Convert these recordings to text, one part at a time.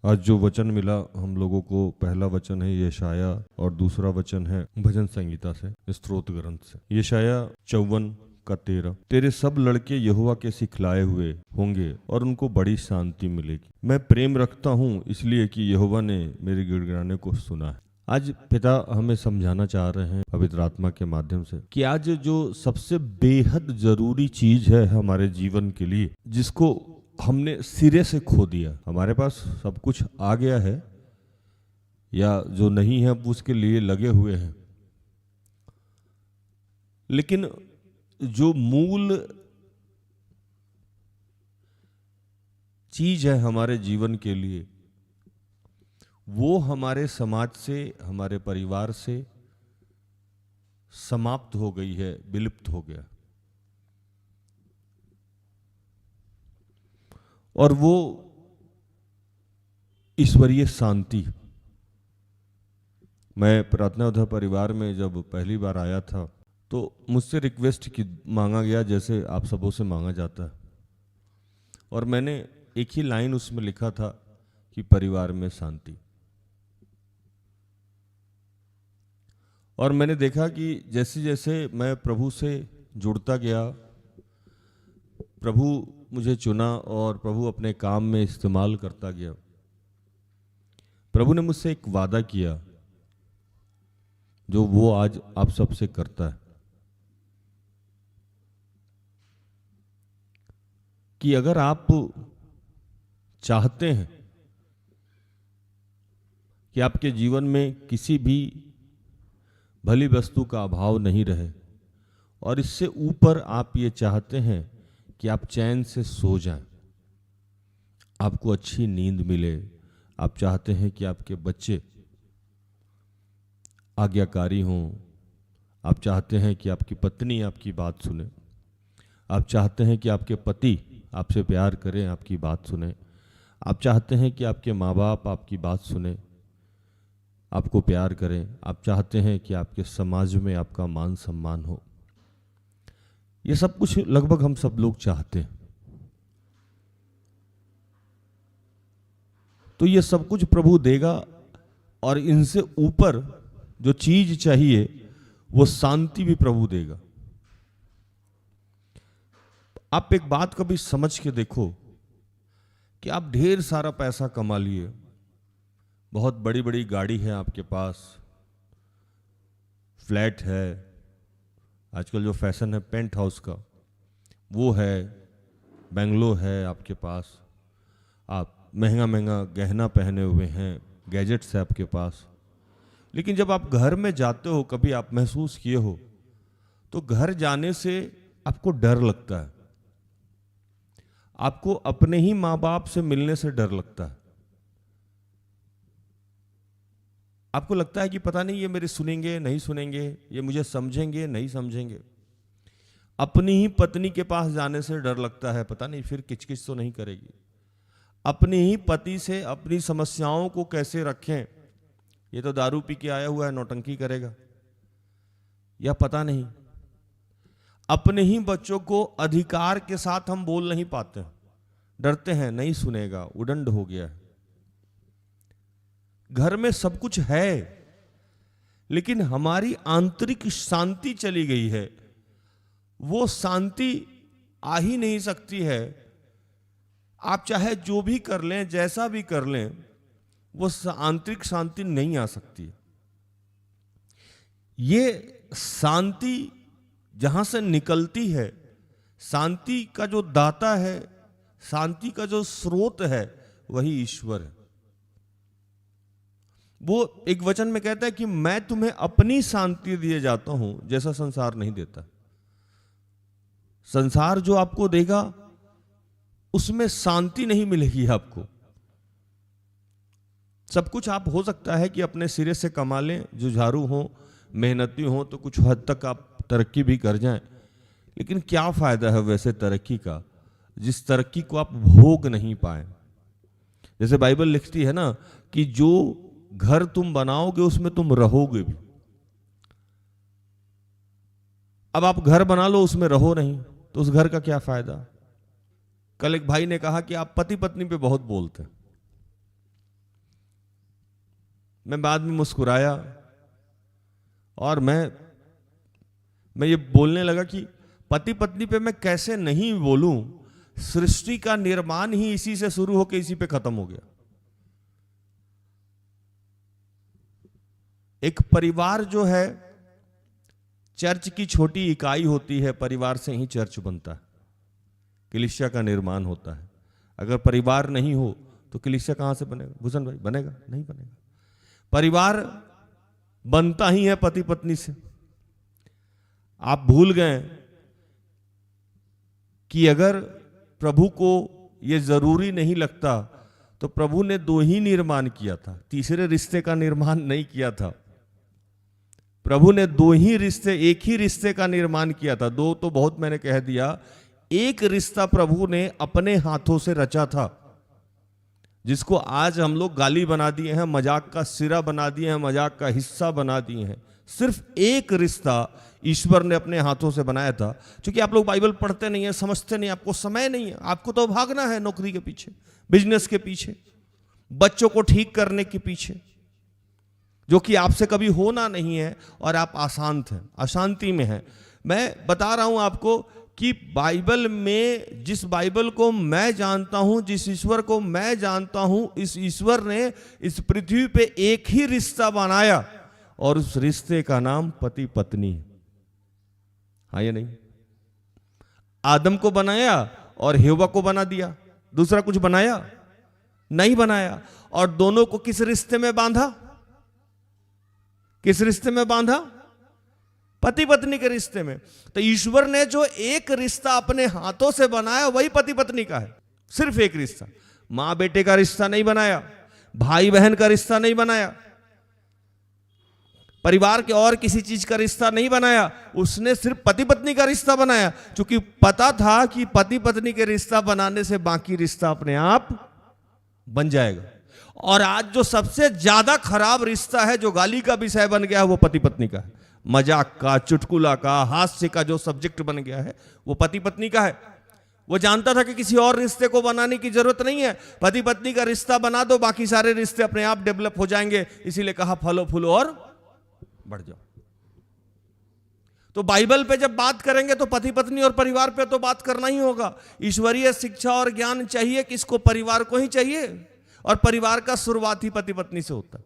आज जो वचन मिला हम लोगों को, पहला वचन है यशाया और दूसरा वचन है भजन संहिता से, स्तोत्र ग्रंथ से। यशाया 54:13। तेरे सब लड़के यहोवा के सिखलाए हुए होंगे और उनको बड़ी शांति मिलेगी। मैं प्रेम रखता हूँ इसलिए कि यहोवा ने मेरे गिड़गिड़ाने को सुना है। आज पिता हमें समझाना चाह रहे हैं पवित्र आत्मा के माध्यम से कि आज जो सबसे बेहद जरूरी चीज है हमारे जीवन के लिए, जिसको हमने सिरे से खो दिया, हमारे पास सब कुछ आ गया है या जो नहीं है वो उसके लिए लगे हुए हैं, लेकिन जो मूल चीज है हमारे जीवन के लिए वो हमारे समाज से, हमारे परिवार से समाप्त हो गई है, विलुप्त हो गया। और वो ईश्वरीय शांति। मैं प्रार्थना उधर परिवार में जब पहली बार आया था तो मुझसे रिक्वेस्ट की मांगा गया, जैसे आप सबों से मांगा जाता है, और मैंने एक ही लाइन उसमें लिखा था कि परिवार में शांति। और मैंने देखा कि जैसे जैसे मैं प्रभु से जुड़ता गया, प्रभु मुझे चुना और प्रभु अपने काम में इस्तेमाल करता गया। प्रभु ने मुझसे एक वादा किया जो वो आज आप सबसे करता है कि अगर आप चाहते हैं कि आपके जीवन में किसी भी भली वस्तु का अभाव नहीं रहे, और इससे ऊपर आप ये चाहते हैं कि आप चैन से सो जाएं, आपको अच्छी नींद मिले, आप चाहते हैं कि आपके बच्चे आज्ञाकारी हों, आप चाहते हैं कि आपकी पत्नी आपकी बात सुने, आप चाहते हैं कि आपके पति आपसे प्यार करें, आपकी बात सुने, आप चाहते हैं कि आपके माँ बाप आपकी बात सुने, आपको प्यार करें, आप चाहते हैं कि आपके समाज में आपका मान सम्मान हो। ये सब कुछ लगभग हम सब लोग चाहते हैं। तो ये सब कुछ प्रभु देगा, और इनसे ऊपर जो चीज चाहिए वो शांति भी प्रभु देगा। आप एक बात कभी समझ के देखो कि आप ढेर सारा पैसा कमा लिए, बहुत बड़ी बड़ी गाड़ी है आपके पास, फ्लैट है, आजकल जो फैशन है पेंट हाउस का वो है, बेंगलो है आपके पास, आप महंगा महंगा गहना पहने हुए हैं, गैजेट्स है आपके पास, लेकिन जब आप घर में जाते हो, कभी आप महसूस किए हो, तो घर जाने से आपको डर लगता है, आपको अपने ही माँ बाप से मिलने से डर लगता है, आपको लगता है कि पता नहीं ये मेरे सुनेंगे नहीं सुनेंगे, ये मुझे समझेंगे नहीं समझेंगे। अपनी ही पत्नी के पास जाने से डर लगता है, पता नहीं फिर किचकिच तो नहीं करेगी। अपने ही पति से अपनी समस्याओं को कैसे रखें, ये तो दारू पी के आया हुआ है, नौटंकी करेगा, या पता नहीं। अपने ही बच्चों को अधिकार के साथ हम बोल नहीं पाते, डरते हैं नहीं सुनेगा, उदंड हो गया है। घर में सब कुछ है, लेकिन हमारी आंतरिक शांति चली गई है। वो शांति आ ही नहीं सकती है। आप चाहे जो भी कर लें, जैसा भी कर लें, वो आंतरिक शांति नहीं आ सकती। ये शांति जहां से निकलती है, शांति का जो दाता है, शांति का जो स्रोत है, वही ईश्वर है। वो एक वचन में कहता है कि मैं तुम्हें अपनी शांति दिए जाता हूं, जैसा संसार नहीं देता। संसार जो आपको देगा उसमें शांति नहीं मिलेगी आपको। सब कुछ आप हो सकता है कि अपने सिरे से कमा लें, जुझारू हो, मेहनती हो, तो कुछ हद तक आप तरक्की भी कर जाएं, लेकिन क्या फायदा है वैसे तरक्की का जिस तरक्की को आप भोग नहीं पाए। जैसे बाइबल लिखती है ना कि जो घर तुम बनाओगे उसमें तुम रहोगे भी। अब आप घर बना लो, उसमें रहो नहीं, तो उस घर का क्या फायदा। कल एक भाई ने कहा कि आप पति पत्नी पे बहुत बोलते हैं। मैं बाद में मुस्कुराया और मैं ये बोलने लगा कि पति पत्नी पे मैं कैसे नहीं बोलूं, सृष्टि का निर्माण ही इसी से शुरू होकर इसी पे खत्म हो गया। एक परिवार जो है चर्च की छोटी इकाई होती है, परिवार से ही चर्च बनता है, कलीसिया का निर्माण होता है। अगर परिवार नहीं हो तो कलीसिया कहां से बनेगा? भूषण भाई, बनेगा? नहीं बनेगा। परिवार बनता ही है पति पत्नी से। आप भूल गए कि अगर प्रभु को यह जरूरी नहीं लगता तो प्रभु ने दो ही निर्माण किया था, तीसरे रिश्ते का निर्माण नहीं किया था। प्रभु ने दो ही रिश्ते, एक ही रिश्ते का निर्माण किया था। दो तो बहुत मैंने कह दिया, एक रिश्ता प्रभु ने अपने हाथों से रचा था, जिसको आज हम लोग गाली बना दिए हैं, मजाक का सिरा बना दिए हैं, मजाक का हिस्सा बना दिए हैं। सिर्फ एक रिश्ता ईश्वर ने अपने हाथों से बनाया था। क्योंकि आप लोग बाइबल पढ़ते नहीं है, समझते नहीं, आपको समय नहीं है, आपको तो भागना है नौकरी के पीछे, बिजनेस के पीछे, बच्चों को ठीक करने के पीछे, जो कि आपसे कभी होना नहीं है, और आप अशांत हैं, अशांति में हैं। मैं बता रहा हूं आपको कि बाइबल में, जिस बाइबल को मैं जानता हूं, जिस ईश्वर को मैं जानता हूं, इस ईश्वर ने इस पृथ्वी पे एक ही रिश्ता बनाया, और उस रिश्ते का नाम पति पत्नी है। हाँ या नहीं? आदम को बनाया और हेवा को बना दिया, दूसरा कुछ बनाया नहीं बनाया। और दोनों को किस रिश्ते में बांधा? किस रिश्ते में बांधा? पति पत्नी के रिश्ते में। तो ईश्वर ने जो एक रिश्ता अपने हाथों से बनाया वही पति पत्नी का है। सिर्फ एक रिश्ता, मां बेटे का रिश्ता नहीं बनाया, भाई बहन का रिश्ता नहीं बनाया, परिवार के और किसी चीज का रिश्ता नहीं बनाया, उसने सिर्फ पति पत्नी का रिश्ता बनाया। क्योंकि पता था कि पति पत्नी के रिश्ता बनाने से बाकी रिश्ता अपने आप बन जाएगा। और आज जो सबसे ज्यादा खराब रिश्ता है, जो गाली का विषय बन गया है, वो पति पत्नी का है। मजाक का, चुटकुला का, हास्य का जो सब्जेक्ट बन गया है, वो पति पत्नी का है। वो जानता था कि किसी और रिश्ते को बनाने की जरूरत नहीं है, पति पत्नी का रिश्ता बना दो, बाकी सारे रिश्ते अपने आप डेवलप हो जाएंगे। इसीलिए कहा फलो फूलो और बढ़ जाओ। तो बाइबल पे जब बात करेंगे तो पति पत्नी और परिवार पे तो बात करना ही होगा। ईश्वरीय शिक्षा और ज्ञान चाहिए किसको? परिवार को ही चाहिए, और परिवार का शुरुआत ही पति पत्नी से होता है।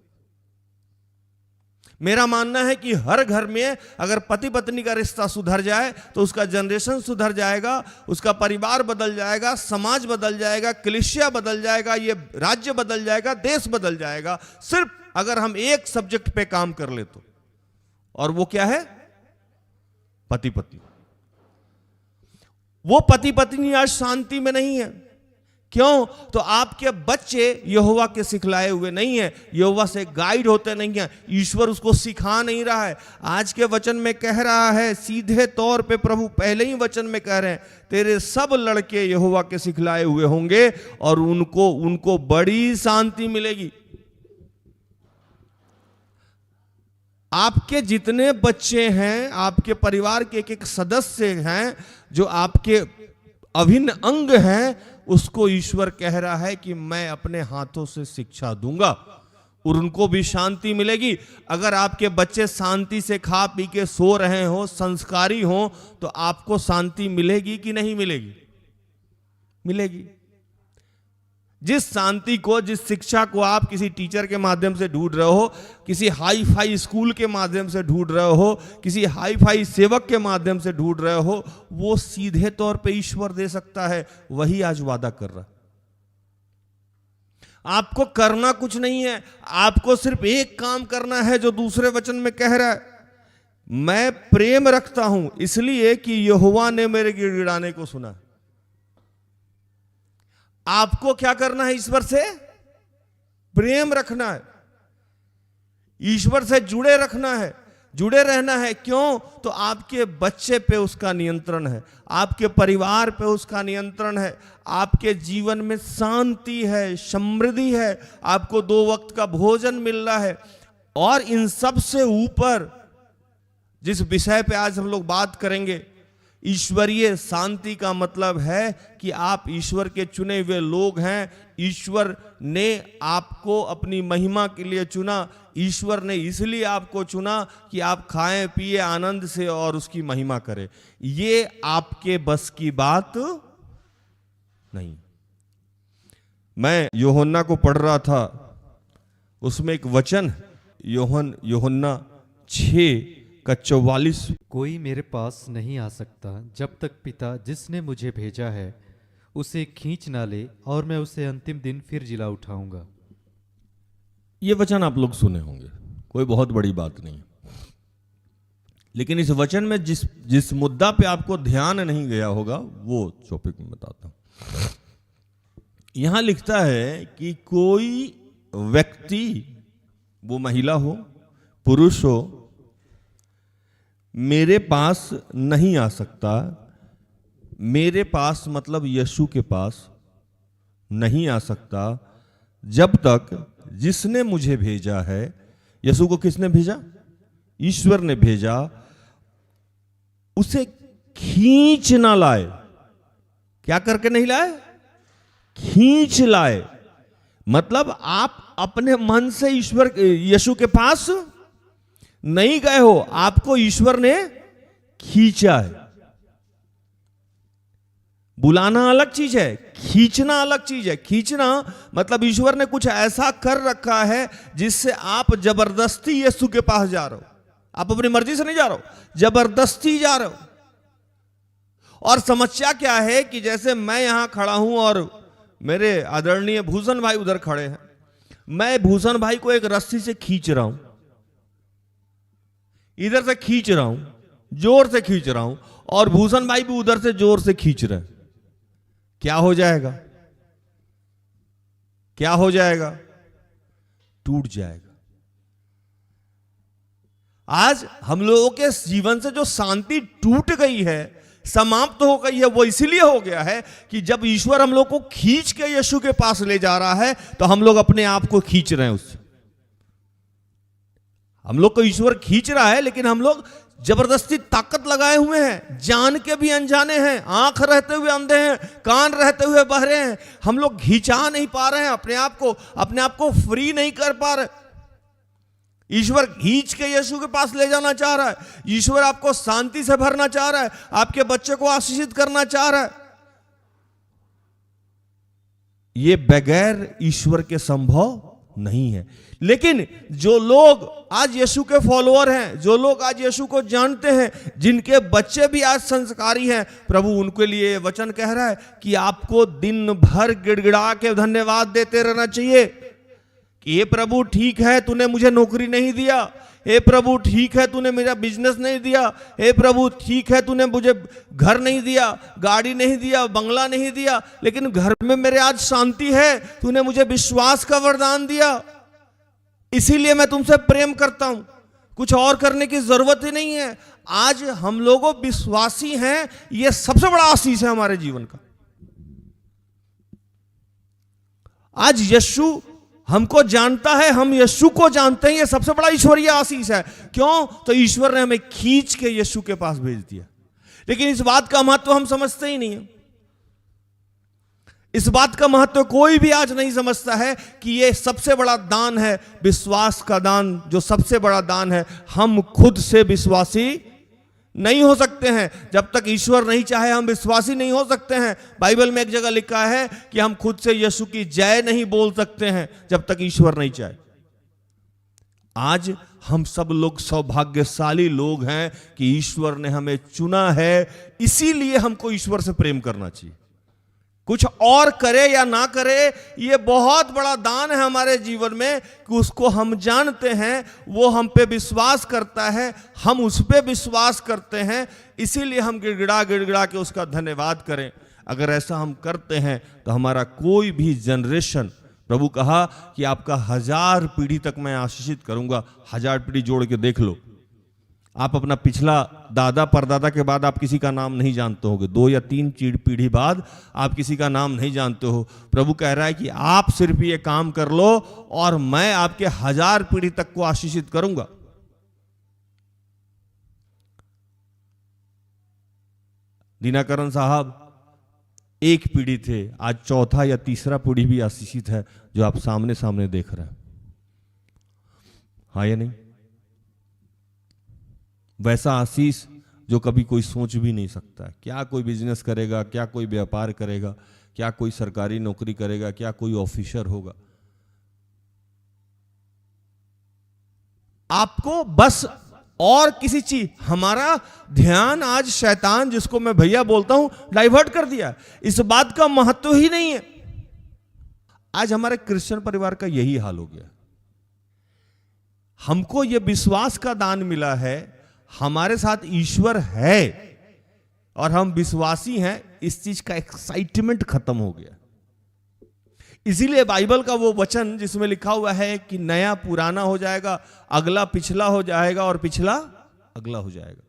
मेरा मानना है कि हर घर में अगर पति पत्नी का रिश्ता सुधर जाए तो उसका जनरेशन सुधर जाएगा, उसका परिवार बदल जाएगा, समाज बदल जाएगा, कलीसिया बदल जाएगा, ये राज्य बदल जाएगा, देश बदल जाएगा। सिर्फ अगर हम एक सब्जेक्ट पे काम कर ले तो, और वो क्या है? पति पत्नी। वो पति पत्नी आज शांति में नहीं है। क्यों? तो आपके बच्चे यहोवा के सिखलाए हुए नहीं है, यहोवा से गाइड होते नहीं है, ईश्वर उसको सिखा नहीं रहा है। आज के वचन में कह रहा है, सीधे तौर पे प्रभु पहले ही वचन में कह रहे हैं, तेरे सब लड़के यहोवा के सिखलाए हुए होंगे और उनको बड़ी शांति मिलेगी। आपके जितने बच्चे हैं, आपके परिवार के एक एक सदस्य हैं, जो आपके अभिन्न अंग हैं, उसको ईश्वर कह रहा है कि मैं अपने हाथों से शिक्षा दूंगा और उनको भी शांति मिलेगी। अगर आपके बच्चे शांति से खा पी के सो रहे हो, संस्कारी हो, तो आपको शांति मिलेगी कि नहीं मिलेगी? मिलेगी। जिस शांति को, जिस शिक्षा को आप किसी टीचर के माध्यम से ढूंढ रहे हो, किसी हाई फाई स्कूल के माध्यम से ढूंढ रहे हो, किसी हाई फाई सेवक के माध्यम से ढूंढ रहे हो, वो सीधे तौर पे ईश्वर दे सकता है। वही आज वादा कर रहा है। आपको करना कुछ नहीं है, आपको सिर्फ एक काम करना है जो दूसरे वचन में कह रहा है, मैं प्रेम रखता हूं इसलिए कि यहोवा ने मेरे गिड़गिड़ाने को सुना। आपको क्या करना है? ईश्वर से प्रेम रखना है, ईश्वर से जुड़े रखना है, जुड़े रहना है। क्यों? तो आपके बच्चे पे उसका नियंत्रण है, आपके परिवार पे उसका नियंत्रण है, आपके जीवन में शांति है, समृद्धि है, आपको 2 वक्त का भोजन मिल रहा है। और इन सब से ऊपर जिस विषय पे आज हम लोग बात करेंगे, ईश्वरीय शांति का मतलब है कि आप ईश्वर के चुने हुए लोग हैं। ईश्वर ने आपको अपनी महिमा के लिए चुना, ईश्वर ने इसलिए आपको चुना कि आप खाएं पिए आनंद से और उसकी महिमा करें। ये आपके बस की बात नहीं। मैं यूहन्ना को पढ़ रहा था, उसमें एक वचन यूहन्ना 6:44, कोई मेरे पास नहीं आ सकता जब तक पिता जिसने मुझे भेजा है उसे खींच ना ले, और मैं उसे अंतिम दिन फिर जिला उठाऊंगा। ये वचन आप लोग सुने होंगे, कोई बहुत बड़ी बात नहीं, लेकिन इस वचन में जिस मुद्दा पे आपको ध्यान नहीं गया होगा वो टॉपिक में बताता हूं। यहां लिखता है कि कोई व्यक्ति, वो महिला हो पुरुष हो, मेरे पास नहीं आ सकता। मेरे पास मतलब यीशु के पास नहीं आ सकता जब तक जिसने मुझे भेजा है। यीशु को किसने भेजा? ईश्वर ने भेजा। उसे खींच ना लाए। क्या करके नहीं लाए? खींच लाए। मतलब आप अपने मन से यीशु के पास नहीं गए हो, आपको ईश्वर ने खींचा है। बुलाना अलग चीज है, खींचना अलग चीज है। खींचना मतलब ईश्वर ने कुछ ऐसा कर रखा है जिससे आप जबरदस्ती यीशु के पास जा रहे हो। आप अपनी मर्जी से नहीं जा रहे हो, जबरदस्ती जा रहे हो। और समस्या क्या है कि जैसे मैं यहां खड़ा हूं और मेरे आदरणीय भूषण भाई उधर खड़े हैं, मैं भूषण भाई को एक रस्सी से खींच रहा हूं, इधर से खींच रहा हूं, जोर से खींच रहा हूं, और भूषण भाई भी उधर से जोर से खींच रहे हैं। क्या हो जाएगा? क्या हो जाएगा? टूट जाएगा। आज हम लोगों के जीवन से जो शांति टूट गई है, समाप्त हो गई है, वो इसीलिए हो गया है कि जब ईश्वर हम लोग को खींच के यीशु के पास ले जा रहा है तो हम लोग अपने आप को खींच रहे हैं उससे। हम लोग को ईश्वर खींच रहा है लेकिन हम लोग जबरदस्ती ताकत लगाए हुए हैं, जान के भी अनजाने हैं, आंख रहते हुए अंधे हैं, कान रहते हुए बहरे हैं। हम लोग खींचा नहीं पा रहे हैं अपने आप को फ्री नहीं कर पा रहे। ईश्वर खींच के यीशु के पास ले जाना चाह रहा है। ईश्वर आपको शांति से भरना चाह रहा है, आपके बच्चे को आशीषित करना चाह रहा है। ये बगैर ईश्वर के संभव नहीं है। लेकिन जो लोग आज यीशु के फॉलोअर हैं, जो लोग आज यीशु को जानते हैं, जिनके बच्चे भी आज संस्कारी हैं, प्रभु उनके लिए वचन कह रहा है कि आपको दिन भर गिड़गिड़ा के धन्यवाद देते रहना चाहिए कि हे प्रभु ठीक है तूने मुझे नौकरी नहीं दिया, हे प्रभु ठीक है तूने मेरा बिजनेस नहीं दिया, हे प्रभु ठीक है तूने मुझे घर नहीं दिया, गाड़ी नहीं दिया, बंगला नहीं दिया, लेकिन घर में मेरे आज शांति है, तूने मुझे विश्वास का वरदान दिया, इसीलिए मैं तुमसे प्रेम करता हूं। कुछ और करने की जरूरत ही नहीं है। आज हम लोगों विश्वासी हैं, यह सबसे बड़ा आशीष है हमारे जीवन का। आज यीशु हमको जानता है, हम यीशु को जानते हैं, यह सबसे बड़ा ईश्वरीय आशीष है। क्यों? तो ईश्वर ने हमें खींच के यीशु के पास भेज दिया। लेकिन इस बात का महत्व हम समझते ही नहीं है। इस बात का महत्व कोई भी आज नहीं समझता है कि यह सबसे बड़ा दान है, विश्वास का दान, जो सबसे बड़ा दान है। हम खुद से विश्वासी नहीं हो सकते हैं। जब तक ईश्वर नहीं चाहे हम विश्वासी नहीं हो सकते हैं। बाइबल में एक जगह लिखा है कि हम खुद से यीशु की जय नहीं बोल सकते हैं जब तक ईश्वर नहीं चाहे। आज हम सब लोग सौभाग्यशाली लोग हैं कि ईश्वर ने हमें चुना है, इसीलिए हमको ईश्वर से प्रेम करना चाहिए। कुछ और करे या ना करे, ये बहुत बड़ा दान है हमारे जीवन में कि उसको हम जानते हैं, वो हम पे विश्वास करता है, हम उस पे विश्वास करते हैं, इसीलिए हम गिड़गिड़ा गिड़गिड़ा के उसका धन्यवाद करें। अगर ऐसा हम करते हैं तो हमारा कोई भी जनरेशन, प्रभु कहा कि आपका 1000 पीढ़ी तक मैं आशीषित करूंगा। 1000 पीढ़ी जोड़ के देख लो, आप अपना पिछला दादा परदादा के बाद आप किसी का नाम नहीं जानते होगे। 2 या 3 पीढ़ी बाद आप किसी का नाम नहीं जानते हो। प्रभु कह रहा है कि आप सिर्फ ये काम कर लो और मैं आपके 1000 पीढ़ी तक को आशीषित करूंगा। दीनाकरण साहब एक पीढ़ी थे, आज चौथा या तीसरा पीढ़ी भी आशीषित है जो आप सामने सामने देख रहे हैं। हाँ या नहीं? वैसा आशीष जो कभी कोई सोच भी नहीं सकता है। क्या कोई बिजनेस करेगा, क्या कोई व्यापार करेगा, क्या कोई सरकारी नौकरी करेगा, क्या कोई ऑफिसर होगा। आपको बस और किसी चीज, हमारा ध्यान आज शैतान, जिसको मैं भैया बोलता हूं, डाइवर्ट कर दिया। इस बात का महत्व ही नहीं है। आज हमारे क्रिश्चियन परिवार का यही हाल हो गया। हमको यह विश्वास का दान मिला है, हमारे साथ ईश्वर है और हम विश्वासी हैं, इस चीज का एक्साइटमेंट खत्म हो गया। इसीलिए बाइबल का वो वचन जिसमें लिखा हुआ है कि नया पुराना हो जाएगा, अगला पिछला हो जाएगा और पिछला अगला हो जाएगा।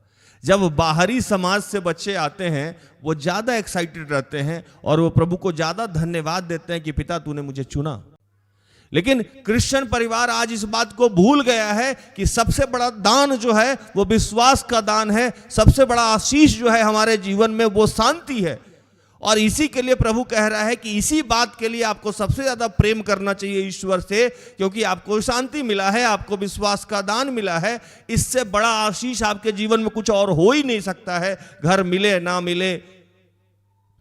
जब बाहरी समाज से बच्चे आते हैं वो ज्यादा एक्साइटेड रहते हैं और वो प्रभु को ज्यादा धन्यवाद देते हैं कि पिता तूने मुझे चुना। लेकिन क्रिश्चियन परिवार आज इस बात को भूल गया है कि सबसे बड़ा दान जो है वो विश्वास का दान है। सबसे बड़ा आशीष जो है हमारे जीवन में वो शांति है। और इसी के लिए प्रभु कह रहा है कि इसी बात के लिए आपको सबसे ज्यादा प्रेम करना चाहिए ईश्वर से, क्योंकि आपको शांति मिला है, आपको विश्वास का दान मिला है। इससे बड़ा आशीष आपके जीवन में कुछ और हो ही नहीं सकता है। घर मिले ना मिले,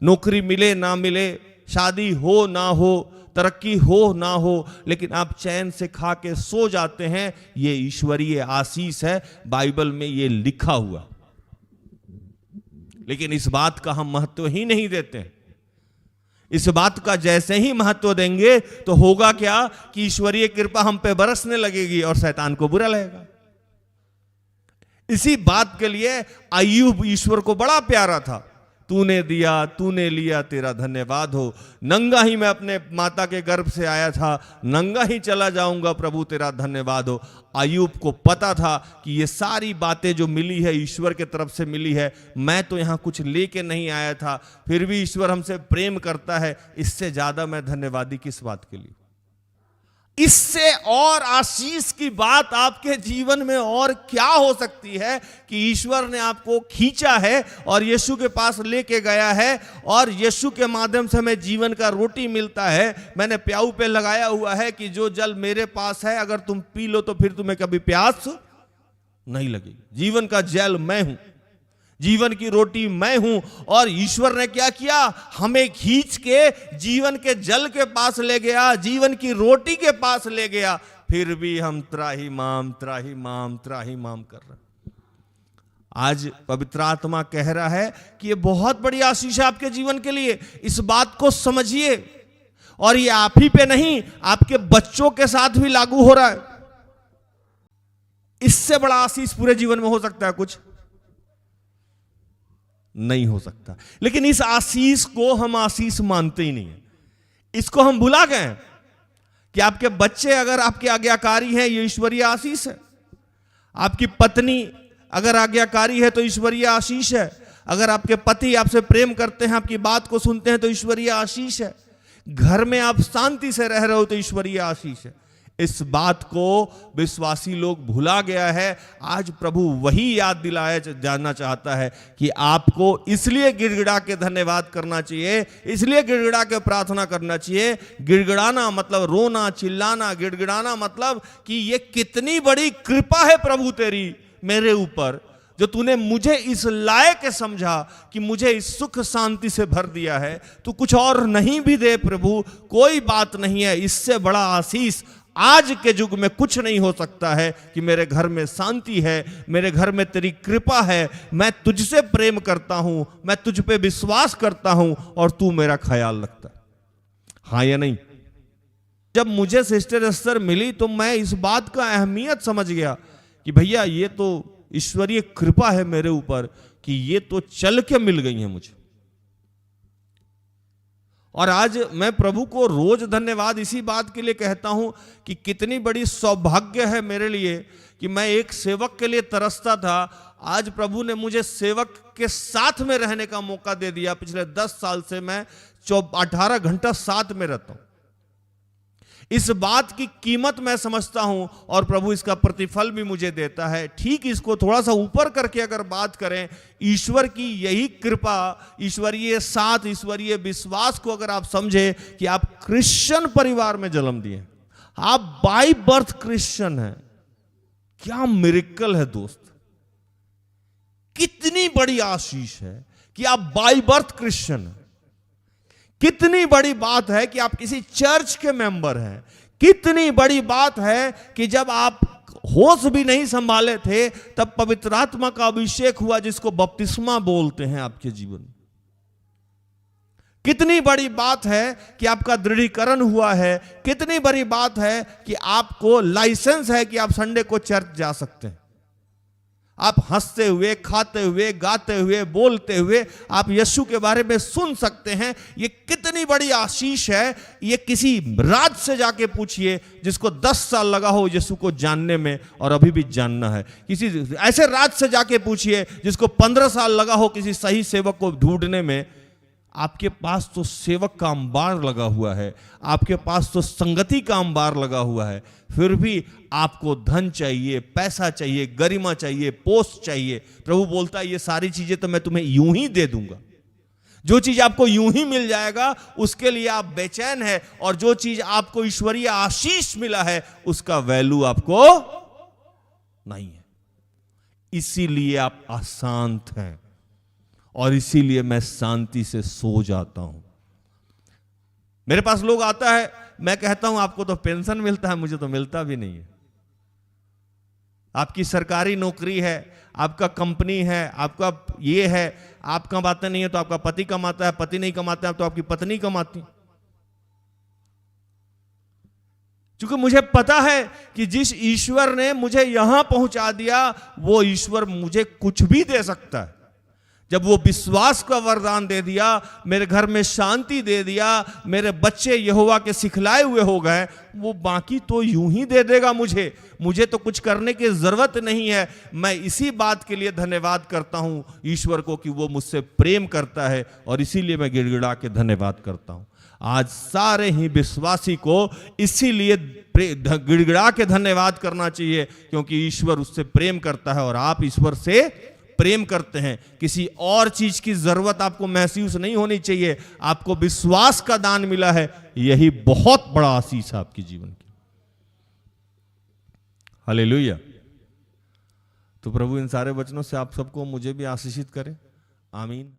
नौकरी मिले ना मिले, शादी हो ना हो, तरक्की हो ना हो, लेकिन आप चैन से खा के सो जाते हैं, ये ईश्वरीय आशीष है। बाइबल में ये लिखा हुआ, लेकिन इस बात का हम महत्व ही नहीं देते। इस बात का जैसे ही महत्व देंगे तो होगा क्या कि ईश्वरीय कृपा हम पे बरसने लगेगी और शैतान को बुरा लगेगा। इसी बात के लिए अय्यूब ईश्वर को बड़ा प्यारा था। तूने दिया तूने लिया, तेरा धन्यवाद हो। नंगा ही मैं अपने माता के गर्भ से आया था, नंगा ही चला जाऊंगा, प्रभु तेरा धन्यवाद हो। अय्यूब को पता था कि ये सारी बातें जो मिली है ईश्वर के तरफ से मिली है, मैं तो यहां कुछ लेके नहीं आया था, फिर भी ईश्वर हमसे प्रेम करता है। इससे ज्यादा मैं धन्यवादी किस बात के लिए? इससे और आशीष की बात आपके जीवन में और क्या हो सकती है कि ईश्वर ने आपको खींचा है और यीशु के पास लेके गया है और यीशु के माध्यम से हमें जीवन का रोटी मिलता है। मैंने प्याऊ पे लगाया हुआ है कि जो जल मेरे पास है अगर तुम पी लो तो फिर तुम्हें कभी प्यास नहीं लगेगी। जीवन का जल मैं हूं, जीवन की रोटी मैं हूं। और ईश्वर ने क्या किया? हमें खींच के जीवन के जल के पास ले गया, जीवन की रोटी के पास ले गया। फिर भी हम त्राही माम त्राही माम त्राही माम कर रहे हैं। आज पवित्र आत्मा कह रहा है कि ये बहुत बड़ी आशीष है आपके जीवन के लिए। इस बात को समझिए। और ये आप ही पे नहीं, आपके बच्चों के साथ भी लागू हो रहा है। इससे बड़ा आशीष पूरे जीवन में हो सकता है? कुछ नहीं हो सकता। लेकिन इस आशीष को हम आशीष मानते ही नहीं है। इसको हम भुला गए कि आपके बच्चे अगर आपके आज्ञाकारी हैं, ये ईश्वरीय आशीष है। आपकी पत्नी अगर आज्ञाकारी है तो ईश्वरीय आशीष है। अगर आपके पति आपसे प्रेम करते हैं, आपकी बात को सुनते हैं तो ईश्वरीय आशीष है। घर में आप शांति से रह रहे हो तो ईश्वरीय आशीष है। इस बात को विश्वासी लोग भुला गया है। आज प्रभु वही याद दिलाया जानना चाहता है कि आपको इसलिए गिड़गिड़ा के धन्यवाद करना चाहिए, इसलिए गिड़गिड़ा के प्रार्थना करना चाहिए। गिड़गिड़ाना मतलब रोना चिल्लाना, गिड़गिड़ाना मतलब कि ये कितनी बड़ी कृपा है प्रभु तेरी मेरे ऊपर, जो तूने मुझे इस लायक समझा कि मुझे इस सुख शांति से भर दिया है। तू कुछ और नहीं भी दे प्रभु, कोई बात नहीं है। इससे बड़ा आशीष आज के युग में कुछ नहीं हो सकता है कि मेरे घर में शांति है, मेरे घर में तेरी कृपा है, मैं तुझसे प्रेम करता हूं, मैं तुझ पे विश्वास करता हूं और तू मेरा ख्याल रखता है। हाँ या नहीं? जब मुझे सिस्टर एस्टर मिली तो मैं इस बात का अहमियत समझ गया कि भैया ये तो ईश्वरीय कृपा है मेरे ऊपर कि ये तो चल के मिल गई है मुझे। और आज मैं प्रभु को रोज धन्यवाद इसी बात के लिए कहता हूं कि कितनी बड़ी सौभाग्य है मेरे लिए कि मैं एक सेवक के लिए तरसता था, आज प्रभु ने मुझे सेवक के साथ में रहने का मौका दे दिया। पिछले 10 साल से मैं 18 घंटा साथ में रहता हूं। इस बात की कीमत मैं समझता हूं और प्रभु इसका प्रतिफल भी मुझे देता है। ठीक इसको थोड़ा सा ऊपर करके अगर बात करें, ईश्वर की यही कृपा, ईश्वरीय साथ, ईश्वरीय विश्वास को अगर आप समझे कि आप क्रिश्चियन परिवार में जन्म दिए, आप बाय बर्थ क्रिश्चियन हैं, क्या मिरेकल है दोस्त, कितनी बड़ी आशीष है कि आप बाय बर्थ क्रिश्चियन हैं। कितनी बड़ी बात है कि आप किसी चर्च के मेंबर हैं। कितनी बड़ी बात है कि जब आप होश भी नहीं संभाले थे तब पवित्र आत्मा का अभिषेक हुआ, जिसको बपतिस्मा बोलते हैं आपके जीवन में। कितनी बड़ी बात है कि आपका दृढ़ीकरण हुआ है। कितनी बड़ी बात है कि आपको लाइसेंस है कि आप संडे को चर्च जा सकते हैं। आप हंसते हुए, खाते हुए, गाते हुए, बोलते हुए आप यीशु के बारे में सुन सकते हैं। ये कितनी बड़ी आशीष है। ये किसी राज से जाके पूछिए जिसको 10 साल लगा हो यीशु को जानने में और अभी भी जानना है। किसी ऐसे राज से जाके पूछिए जिसको 15 साल लगा हो किसी सही सेवक को ढूंढने में। आपके पास तो सेवक का अंबार लगा हुआ है, आपके पास तो संगति का अंबार लगा हुआ है, फिर भी आपको धन चाहिए, पैसा चाहिए, गरिमा चाहिए, पोस्ट चाहिए। प्रभु बोलता है ये सारी चीजें तो मैं तुम्हें यूं ही दे दूंगा। जो चीज आपको यूं ही मिल जाएगा उसके लिए आप बेचैन है, और जो चीज आपको ईश्वरीय आशीष मिला है उसका वैल्यू आपको नहीं है। इसीलिए आप अशांत हैं और इसीलिए मैं शांति से सो जाता हूं। मेरे पास लोग आता है, मैं कहता हूं आपको तो पेंशन मिलता है, मुझे तो मिलता भी नहीं है। आपकी सरकारी नौकरी है, आपका कंपनी है, आपका ये है, आप कमाते नहीं है तो आपका पति कमाता है, पति नहीं कमाता है तो आपकी पत्नी कमाती। क्योंकि मुझे पता है कि जिस ईश्वर ने मुझे यहां पहुंचा दिया वो ईश्वर मुझे कुछ भी दे सकता है। जब वो विश्वास का वरदान दे दिया, मेरे घर में शांति दे दिया, मेरे बच्चे यहोवा के सिखलाए हुए हो गए, वो बाकी तो यूं ही दे देगा मुझे तो कुछ करने की जरूरत नहीं है। मैं इसी बात के लिए धन्यवाद करता हूं ईश्वर को कि वो मुझसे प्रेम करता है, और इसीलिए मैं गिड़गिड़ा के धन्यवाद करता हूं। आज सारे ही विश्वासी को इसीलिए गिड़गिड़ा के धन्यवाद करना चाहिए, क्योंकि ईश्वर उससे प्रेम करता है और आप ईश्वर से प्रेम करते हैं। किसी और चीज की जरूरत आपको महसूस नहीं होनी चाहिए। आपको विश्वास का दान मिला है, यही बहुत बड़ा आशीष है आपके जीवन की। हालेलुया। तो प्रभु इन सारे वचनों से आप सबको, मुझे भी आशीषित करें। आमीन।